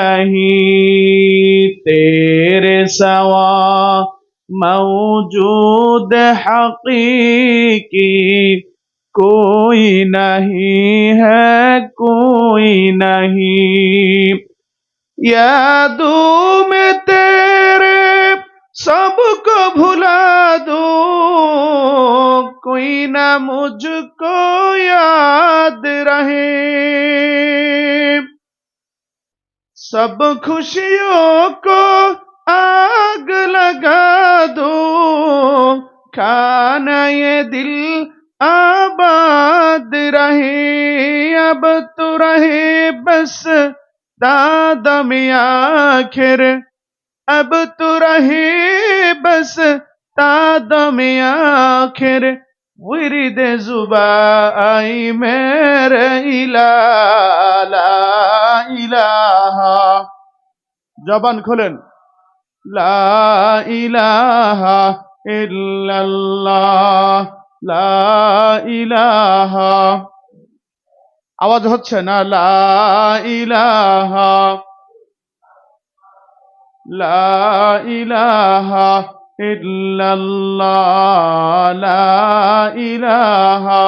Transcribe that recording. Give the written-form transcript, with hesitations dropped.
नहीं तेरे सवा मौजूद हकीकी कोई नहीं है कोई नहीं। यादों में तेरे सबको भुला दूं कोई ना मुझको याद रहे। सब खुशियों को आग लगा दो खाना ये दिल आबाद रहे। अब तो रहे बस दादम आखिर अब तो रहे बस दादम आखिर विरिद जुबा आई मेरे इला इलाहा। जबान खोलेन ला इलाहा इल्लाल्लाह ला इलाहा। आवाज হচ্ছে না লা ইলাহা লা ইলাহা ইল্লাল্লাহ লা ইলাহা